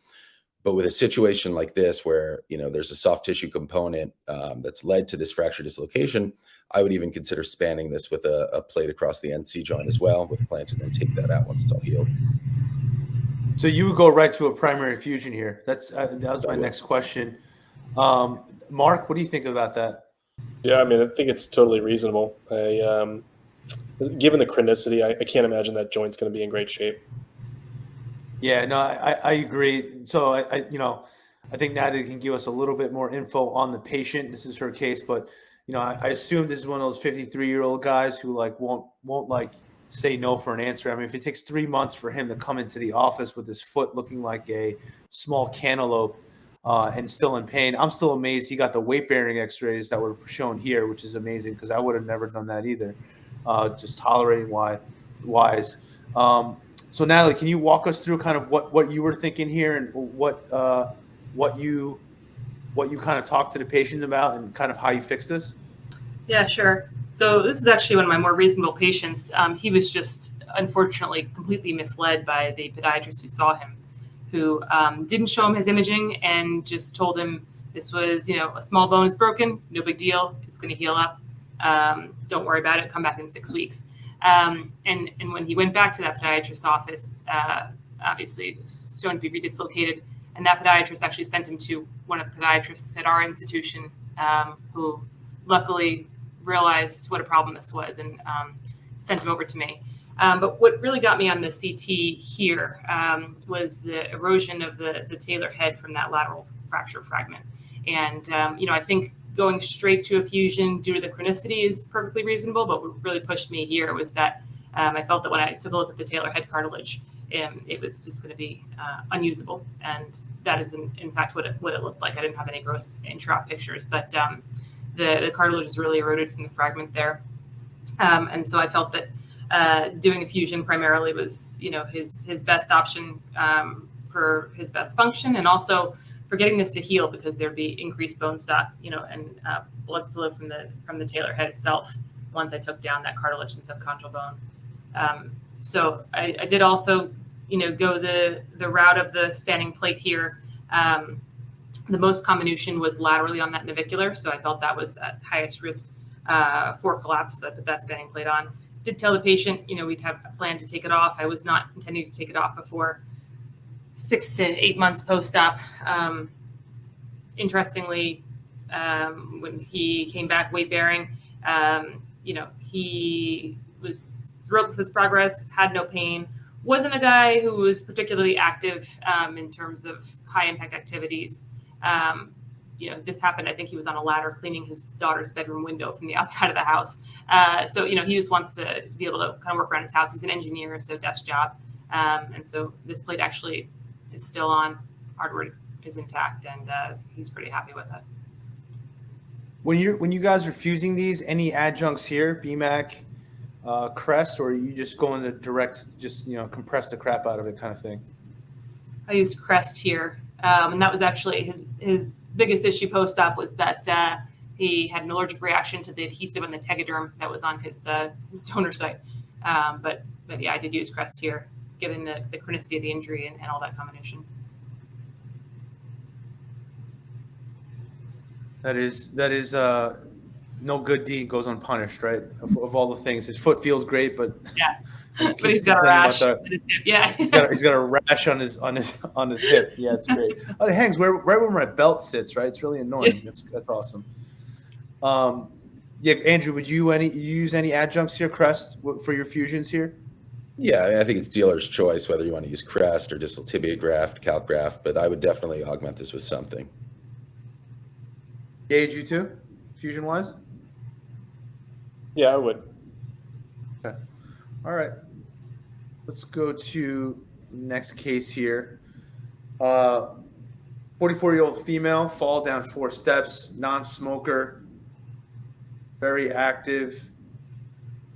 But with a situation like this, where there's a soft tissue component that's led to this fracture dislocation, I would even consider spanning this with a plate across the NC joint as well, with a plan to then take that out once it's all healed. So you would go right to a primary fusion here. That was my next question. Mark, what do you think about that? Yeah, I mean, I think it's totally reasonable. Given the chronicity, I can't imagine that joint's going to be in great shape. Yeah, no, I agree. So I think Natalie can give us a little bit more info on the patient. This is her case, but I assume this is one of those 53-year-old guys who won't say no for an answer. I mean, if it takes 3 months for him to come into the office with his foot looking like a small cantaloupe and still in pain, I'm still amazed he got the weight bearing X-rays that were shown here, which is amazing, because I would have never done that either. Just tolerating wise. So Natalie, can you walk us through kind of what you were thinking here, and what you kind of talked to the patient about, and kind of how you fix this? Yeah, sure. So this is actually one of my more reasonable patients. He was just unfortunately completely misled by the podiatrist who saw him, who didn't show him his imaging and just told him this was, a small bone, it's broken, no big deal, it's going to heal up. Don't worry about it, come back in 6 weeks. And when he went back to that podiatrist's office, obviously it was shown to be redislocated, and that podiatrist actually sent him to one of the podiatrists at our institution, who luckily realized what a problem this was and sent him over to me. But what really got me on the CT here was the erosion of the talar head from that lateral fracture fragment. And, I think going straight to a fusion due to the chronicity is perfectly reasonable, but what really pushed me here was that I felt that when I took a look at the talar head cartilage, it was just going to be unusable. And that is, in fact, what it looked like. I didn't have any gross intra-op pictures, but the cartilage is really eroded from the fragment there. And so I felt that doing a fusion primarily was, his best option for his best function, and also getting this to heal, because there'd be increased bone stock, and blood flow from the talar head itself once I took down that cartilage and subchondral bone. So I did also, go the route of the spanning plate here. The most comminution was laterally on that navicular, so I felt that was at highest risk for collapse. So I put that spanning plate on. Did tell the patient, we'd have a plan to take it off. I was not intending to take it off before 6 to 8 months post-op. Interestingly, when he came back weight bearing, he was thrilled with his progress, had no pain, wasn't a guy who was particularly active in terms of high impact activities. This happened, I think he was on a ladder cleaning his daughter's bedroom window from the outside of the house. So he just wants to be able to kind of work around his house. He's an engineer, so desk job. And so this plate actually is still on, hardware is intact, and he's pretty happy with it. When you guys are fusing these, any adjuncts here, BMAC, Crest, or are you just going to direct, just compress the crap out of it kind of thing? I used Crest here, and that was actually his biggest issue post-op, was that he had an allergic reaction to the adhesive on the tegaderm that was on his donor site. But yeah, I did use Crest here, given the chronicity of the injury and all that combination. That is no good deed goes unpunished, right? Of all the things, his foot feels great, but yeah, but he's got a rash on his hip. Yeah, he's got a rash on his hip. Yeah, it's great. Oh, it hangs right where my belt sits, right? It's really annoying. That's awesome. Yeah, Andrew, would you use any adjuncts here, Crest, for your fusions here? Yeah, I think it's dealer's choice whether you want to use Crest or distal tibia graft, calc graft, but I would definitely augment this with something. Gage, you too, fusion wise? Yeah, I would. Okay. All right. Let's go to next case here. 44-year-old female, fall down 4 steps, non-smoker, very active.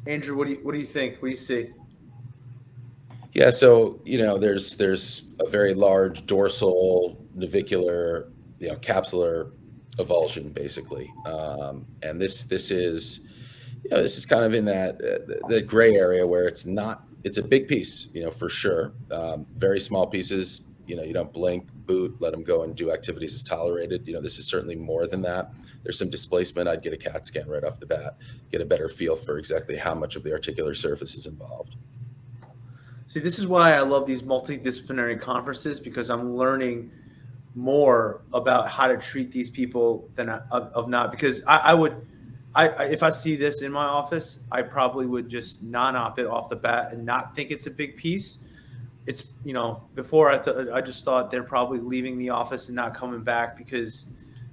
Andrew, what do you think? What do you see? Yeah, so there's a very large dorsal navicular, capsular avulsion basically, and this is kind of in that the gray area where it's a big piece, for sure. Very small pieces, you don't blink, boot, let them go and do activities as tolerated. This is certainly more than that. There's some displacement. I'd get a CAT scan right off the bat, get a better feel for exactly how much of the articular surface is involved. See, this is why I love these multidisciplinary conferences, because I'm learning more about how to treat these people than of not. Because I would if I see this in my office, I probably would just non-op it off the bat and not think it's a big piece. It's before I just thought they're probably leaving the office and not coming back because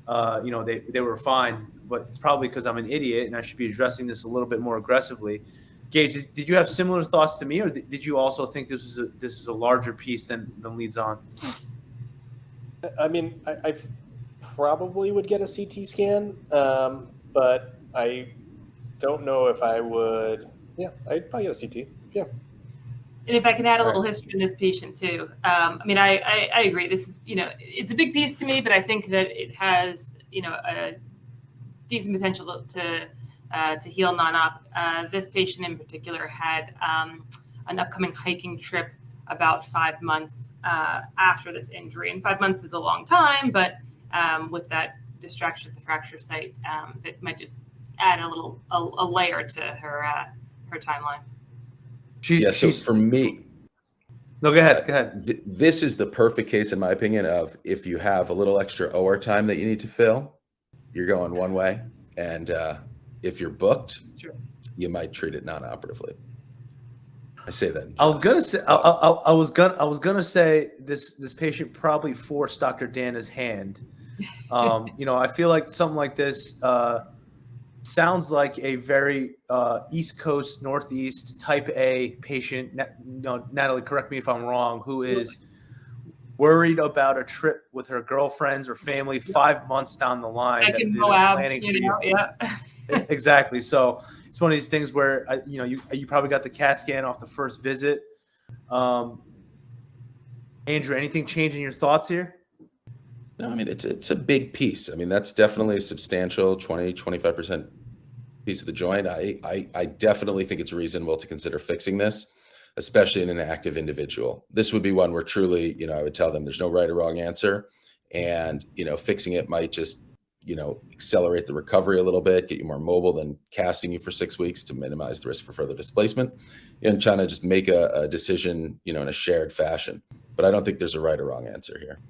they were fine, but it's probably because I'm an idiot and I should be addressing this a little bit more aggressively. Gage, did you have similar thoughts to me, or did you also think this is a larger piece than leads on? I mean, I probably would get a CT scan, but I don't know if I would. Yeah, I'd probably get a CT. Yeah. And if I can add a little history in this patient too, I mean, I agree. This is, it's a big piece to me, but I think that it has, a decent potential to heal non-op. This patient in particular had an upcoming hiking trip about 5 months after this injury. And 5 months is a long time, but with that distraction at the fracture site, that might just add a layer to her timeline. So for me, no, go ahead. This is the perfect case, in my opinion, of if you have a little extra OR time that you need to fill, you're going one way, and if you're booked, you might treat it non-operatively. I say that. I was gonna say I was gonna say this patient probably forced Dr. Danna's hand. I feel like something like this sounds like a very East Coast, Northeast type A patient. Natalie, correct me if I'm wrong, who is worried about a trip with her girlfriends or family 5 months down the line. I can go out, yeah. Exactly. So it's one of these things where, you probably got the CAT scan off the first visit. Andrew, anything changing your thoughts here? No, I mean, it's a big piece. I mean, that's definitely a substantial 20-25% piece of the joint. I definitely think it's reasonable to consider fixing this, especially in an active individual. This would be one where truly, I would tell them there's no right or wrong answer, and fixing it might just accelerate the recovery a little bit, get you more mobile than casting you for 6 weeks to minimize the risk for further displacement, and trying to just make a decision, in a shared fashion. But I don't think there's a right or wrong answer here.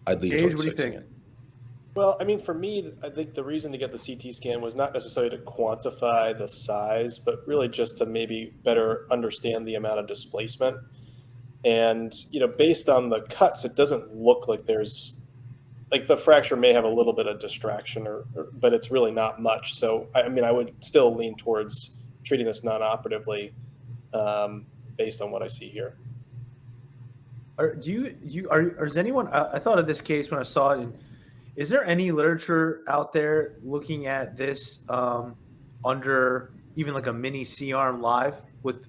I'd lean Gage, towards what do you fixing think? it. Well, I mean, for me, I think the reason to get the CT scan was not necessarily to quantify the size, but really just to maybe better understand the amount of displacement. And, based on the cuts, it doesn't look like there's like the fracture may have a little bit of distraction but it's really not much. So, I mean, I would still lean towards treating this non-operatively based on what I see here. Is anyone? I thought of this case when I saw it. And is there any literature out there looking at this under even like a mini C-arm live with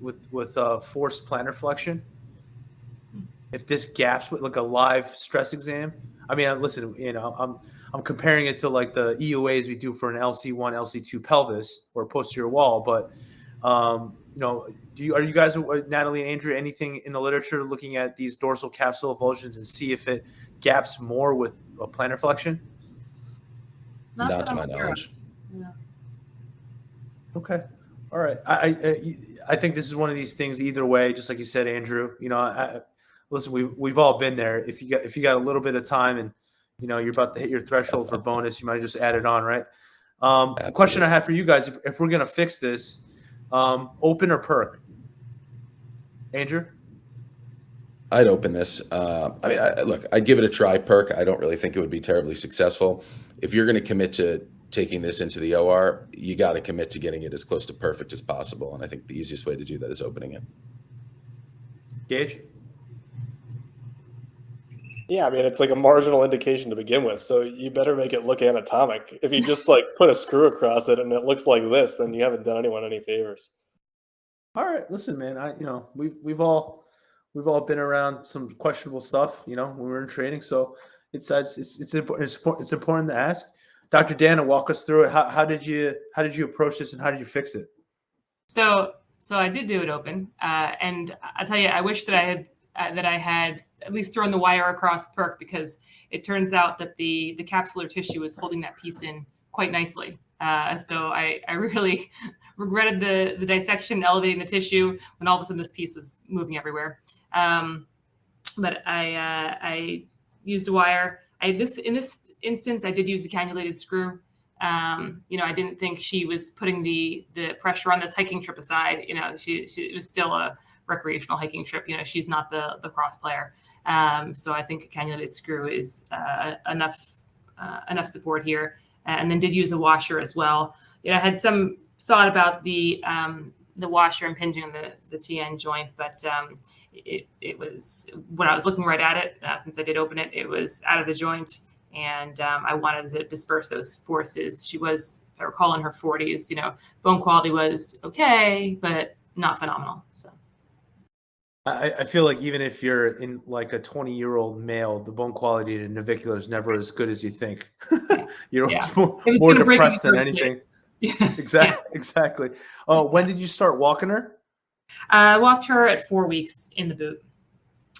forced plantar flexion? If this gaps with like a live stress exam, I mean, listen, I'm comparing it to like the EUAs we do for an LC1, LC2 pelvis or posterior wall, but are you guys, Natalie and Andrew, anything in the literature looking at these dorsal capsule avulsions and see if it gaps more with a plantar flexion? Not to my knowledge. Yeah. Okay. All right. I think this is one of these things either way, just like you said, Andrew. Listen, we've all been there. If you got a little bit of time and you're about to hit your threshold for bonus, you might just add it on, right? The question I have for you guys, if we're gonna fix this, open or perk? Andrew? I'd open this. Look, I'd give it a try, perk. I don't really think it would be terribly successful. If you're going to commit to taking this into the OR, you got to commit to getting it as close to perfect as possible. And I think the easiest way to do that is opening it. Gage? Yeah, I mean, it's like a marginal indication to begin with, so you better make it look anatomic. If you just like put a screw across it and it looks like this, then you haven't done anyone any favors. All right, listen, man. We've all been around some questionable stuff, when we were in training. So it's important to ask. Dr. Danna, walk us through it. How did you approach this and how did you fix it? So I did do it open, and I'll tell you, I wish that I had at least thrown the wire across perk, because it turns out that the capsular tissue is holding that piece in quite nicely. So I really regretted the dissection, elevating the tissue when all of a sudden this piece was moving everywhere. But I used a wire. In this instance, I did use a cannulated screw. I didn't think she was putting the pressure on this hiking trip aside. It was still a recreational hiking trip. She's not the cross player. So I think a cannulated screw is enough support here. And then did use a washer as well. I had some thought about the washer impinging on the TN joint, but it was, when I was looking right at it, since I did open it, it was out of the joint, and I wanted to disperse those forces. She was, if I recall, in her 40s. Bone quality was okay, but not phenomenal. So I feel like even if you're in like a 20-year-old male, the bone quality in Navicular is never as good as you think. You're more depressed than anything. Yeah. Exactly. Oh, when did you start walking her? I walked her at 4 weeks in the boot,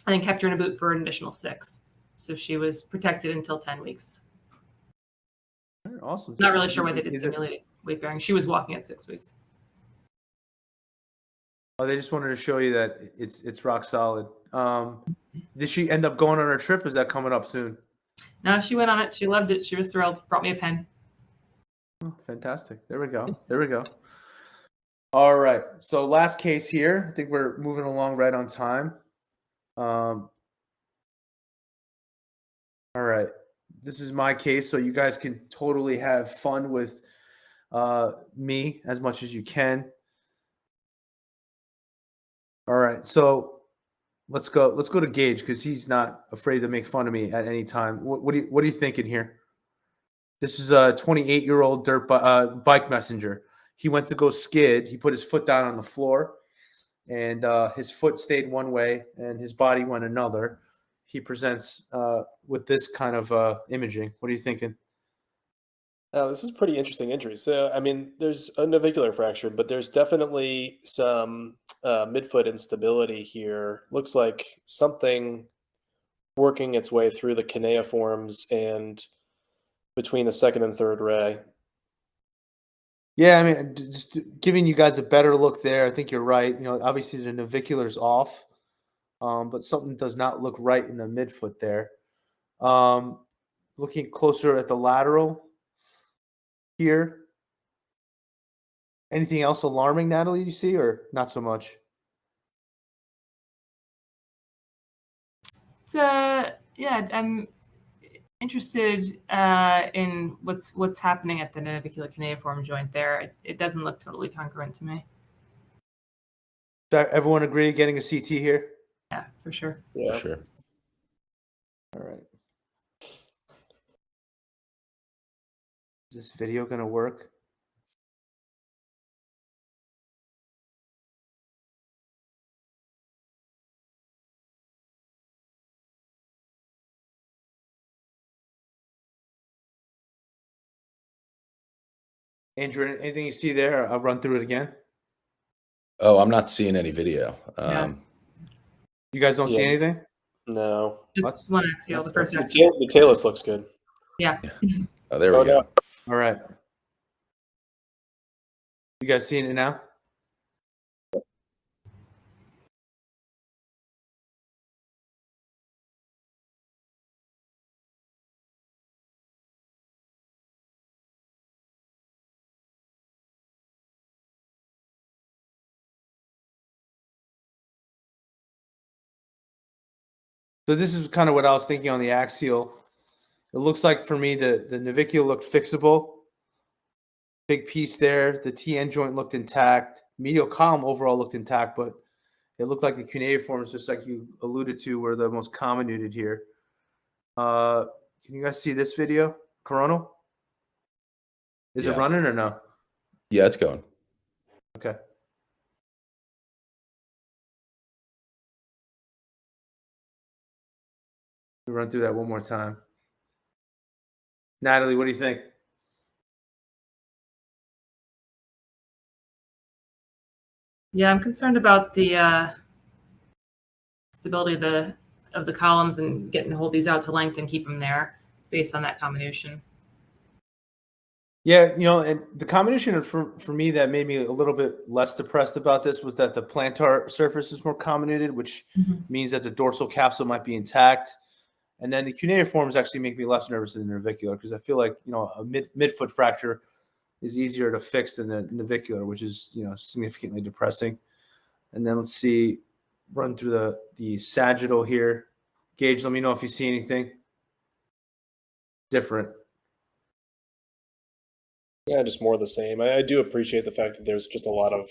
and then kept her in a boot for an additional 6. So she was protected until 10 weeks. Awesome. Not really sure why they did simulated weight bearing. She was walking at 6 weeks. Oh, they just wanted to show you that it's rock solid. Did she end up going on her trip? Is that coming up soon? No, she went on it. She loved it. She was thrilled. Brought me a pen. Oh, fantastic. There we go. All right. So last case here. I think we're moving along right on time. All right. This is my case, so you guys can totally have fun with me as much as you can. All right. So let's go to Gage, because he's not afraid to make fun of me at any time. What are you thinking here? This is a 28-year-old dirt bike messenger. He went to go skid. He put his foot down on the floor, and his foot stayed one way and his body went another. he presents with this kind of imaging. What are you thinking? This is pretty interesting injury. So, I mean, there's a navicular fracture, but there's definitely some midfoot instability here. Looks like something working its way through the cuneiforms and between the second and third ray. Yeah, I mean, just giving you guys a better look there. I think you're right. You know, obviously the navicular's off, but something does not look right in the midfoot there. Looking closer at the lateral here. Anything else alarming, Natalie, you see, or not so much? Yeah, I'm interested in what's happening at the navicular cuneiform joint there. It doesn't look totally congruent to me. Does everyone agree getting a CT here? Yeah, for sure. Yeah. For sure. All right. Is this video going to work? Andrew, anything you see there? I'll run through it again. Oh, I'm not seeing any video. Yeah. You guys don't see Yeah. anything? No. Just one axial, the first The axial. talus looks good. Yeah. Oh, there we Oh, go. no. All right. You guys seeing it now? So this is kind of what I was thinking on the axial. It looks like for me the navicular looked fixable. Big piece there. The TN joint looked intact. Medial column overall looked intact, but it looked like the cuneiforms, just like you alluded to, were the most comminuted here. Can you guys see this video? Coronal? Is it Yeah. running or no? Yeah, it's going. Okay. We run through that one more time. Natalie, what do you think? Yeah, I'm concerned about the stability of the columns and getting to hold these out to length and keep them there based on that combination. Yeah, you know, and the combination for me that made me a little bit less depressed about this was that the plantar surface is more comminuted, which means that the dorsal capsule might be intact. And then the cuneiforms actually make me less nervous than the navicular because I feel like, you know, a midfoot fracture is easier to fix than the navicular, which is, you know, significantly depressing. And then let's see, run through the sagittal here. Gage, let me know if you see anything different. Yeah, just more of the same. I do appreciate the fact that there's just a lot of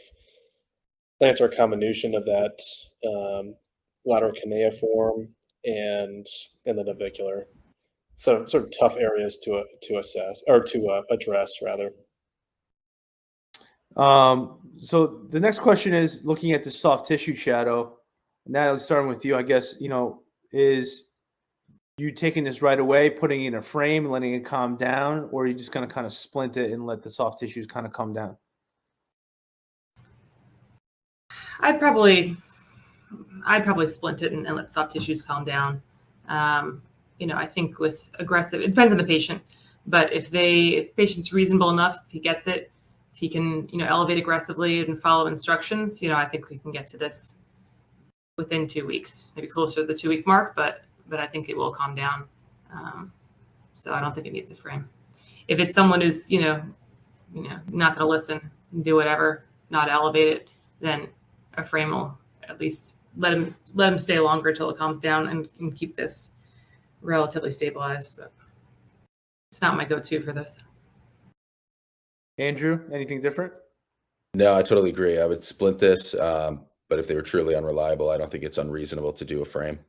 plantar comminution of that lateral cuneiform and the navicular. So sort of tough areas to assess or to address rather. So the next question is looking at the soft tissue shadow. Natalie, starting with you, I guess, you know, is you taking this right away, putting it in a frame, letting it calm down, or are you just going to kind of splint it and let the soft tissues kind of come down? I'd probably splint it and let soft tissues calm down. You know, I think with aggressive, it depends on the patient, but if the patient's reasonable enough, if he gets it, if he can, you know, elevate aggressively and follow instructions, you know, I think we can get to this within 2 weeks, maybe closer to the 2-week mark, but I think it will calm down. So I don't think it needs a frame. If it's someone who's, you know, not going to listen and do whatever, not elevate it, then a frame will at least let him stay longer until it calms down and keep this relatively stabilized. But it's not my go-to for this. Andrew, anything different? No, I totally agree. I would splint this, but if they were truly unreliable, I don't think it's unreasonable to do a frame.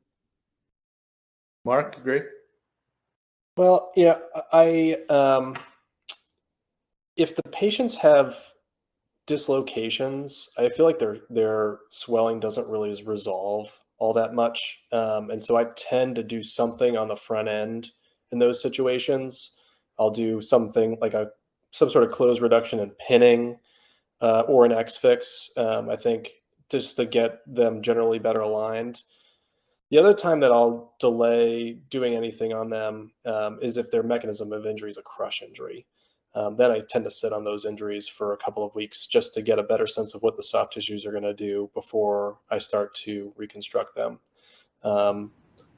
Mark, agree? Well, yeah, if the patients have dislocations, I feel like their swelling doesn't really resolve all that much. And so I tend to do something on the front end in those situations. I'll do something like some sort of close reduction and pinning, or an X fix. I think just to get them generally better aligned. The other time that I'll delay doing anything on them is if their mechanism of injury is a crush injury. Then I tend to sit on those injuries for a couple of weeks just to get a better sense of what the soft tissues are going to do before I start to reconstruct them.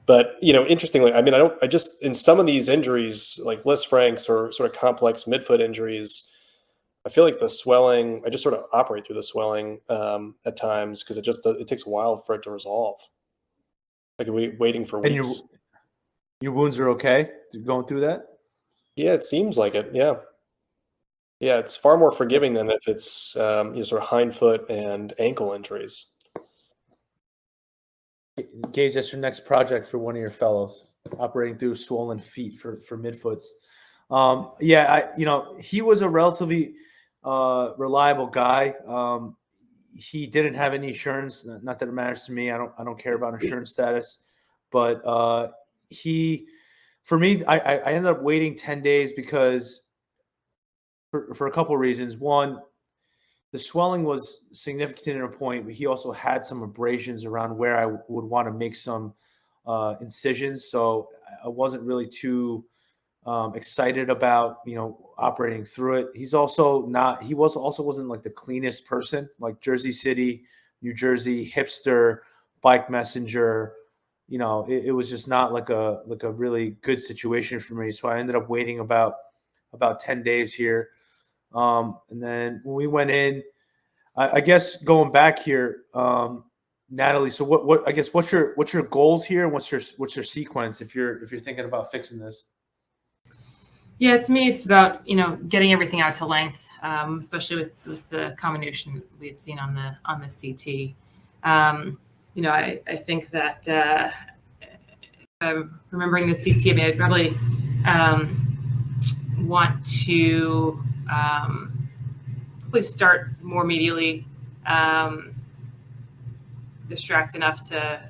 But interestingly, I mean, I just in some of these injuries, like Liz Frank's or sort of complex midfoot injuries, I feel like the swelling, I just sort of operate through the swelling at times because it takes a while for it to resolve. Like waiting for And weeks. your wounds are okay going through that? Yeah, it seems like it. Yeah. Yeah, it's far more forgiving than if it's sort of hindfoot and ankle injuries. Gage, that's your next project for one of your fellows, operating through swollen feet for midfoots. He was a relatively reliable guy. He didn't have any insurance. Not that it matters to me. I don't care about insurance status, but for me, I ended up waiting 10 days because for a couple of reasons. One, the swelling was significant at a point, but he also had some abrasions around where I would want to make some incisions. So I wasn't really too excited about, operating through it. He also wasn't like the cleanest person, like Jersey City, New Jersey, hipster, bike messenger. It was just not like a really good situation for me. So I ended up waiting about 10 days here. And then when we went in, I guess going back here, Natalie. So what I guess what's your goals here, and what's your sequence if you're thinking about fixing this? Yeah, to me, it's about getting everything out to length, especially with the combination we had seen on the CT. I think that remembering the CT, I mean, I'd probably want to probably start more medially, distract enough to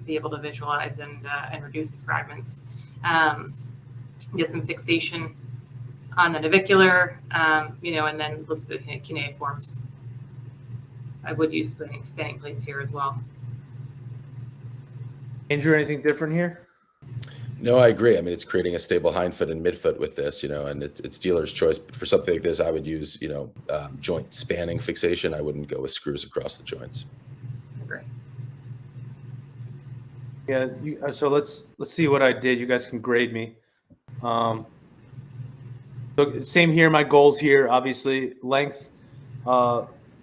be able to visualize and reduce the fragments. Get some fixation on the navicular, and then look to the cuneiforms. I would use spanning plates here as well. Andrew, anything different here? No, I agree. I mean, it's creating a stable hindfoot and midfoot with this, and it's dealer's choice. But for something like this, I would use, joint spanning fixation. I wouldn't go with screws across the joints. Great. Yeah. So let's see what I did. You guys can grade me. So same here. My goals here, obviously, length,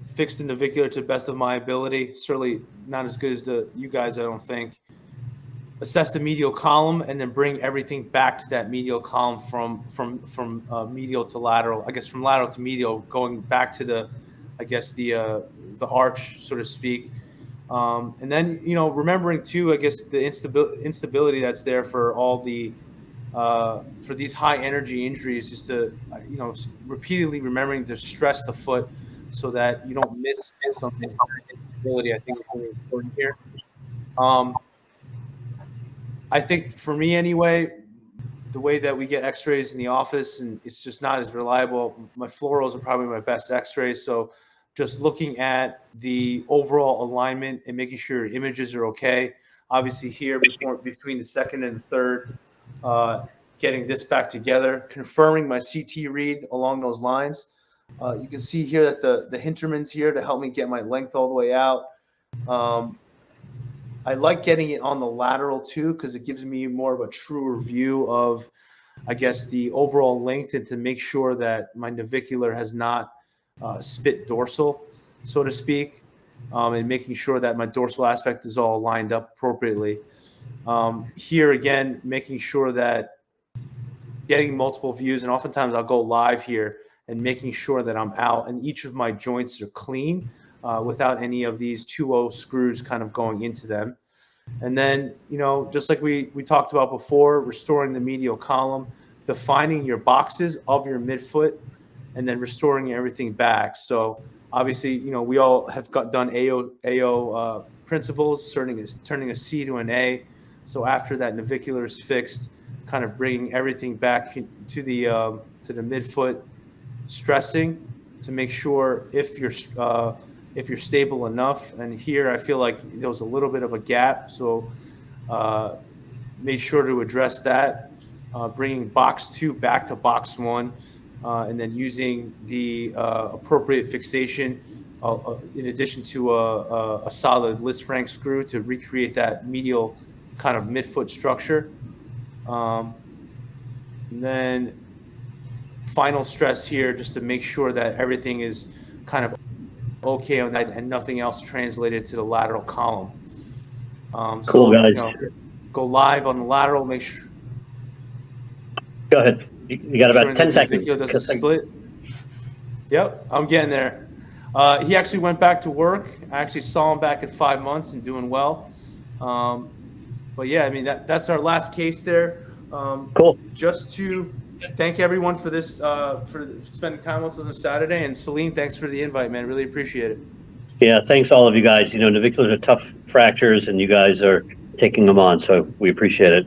fix the navicular to the best of my ability. Certainly not as good as you guys, I don't think. Assess the medial column and then bring everything back to that medial column from medial to lateral. I guess from lateral to medial, going back to the arch, so to speak. And then remembering too, I guess the instability that's there for all the for these high energy injuries, just to repeatedly remembering to stress the foot so that you don't miss something. Instability, I think, is really important here. I think for me anyway, the way that we get x-rays in the office, and it's just not as reliable. My fluorals are probably my best x-rays. So just looking at the overall alignment and making sure images are okay. Obviously here between the second and the third, getting this back together, confirming my CT read along those lines. You can see here that the Hinterman's here to help me get my length all the way out. I like getting it on the lateral too, because it gives me more of a truer view of, I guess, the overall length, and to make sure that my navicular has not spit dorsal, so to speak, and making sure that my dorsal aspect is all lined up appropriately. Here again, making sure that getting multiple views, and oftentimes I'll go live here and making sure that I'm out and each of my joints are clean without any of these 2-0 screws kind of going into them. And then, just like we talked about before, restoring the medial column, defining your boxes of your midfoot, and then restoring everything back. So obviously, we all have done AO principles, turning a C to an A. So after that navicular is fixed, kind of bringing everything back to the midfoot stressing to make sure if you're stable enough. And here I feel like there was a little bit of a gap, so made sure to address that, bringing box 2 back to box 1, and then using the appropriate fixation in addition to a solid Lisp Frank screw to recreate that medial kind of midfoot structure. And then final stress here just to make sure that everything is kind of okay on that and nothing else translated to the lateral column. Cool, guys. Go live on the lateral, make sure. Go ahead. You got about 10 seconds. Doesn't split. Yep, I'm getting there. He actually went back to work. I actually saw him back at 5 months and doing well. But yeah, I mean, that's our last case there. Cool. Just to thank everyone for this, for spending time with us on Saturday. And Selene, thanks for the invite, man. Really appreciate it. Yeah, thanks all of you guys. Naviculars are tough fractures, and you guys are taking them on, so we appreciate it.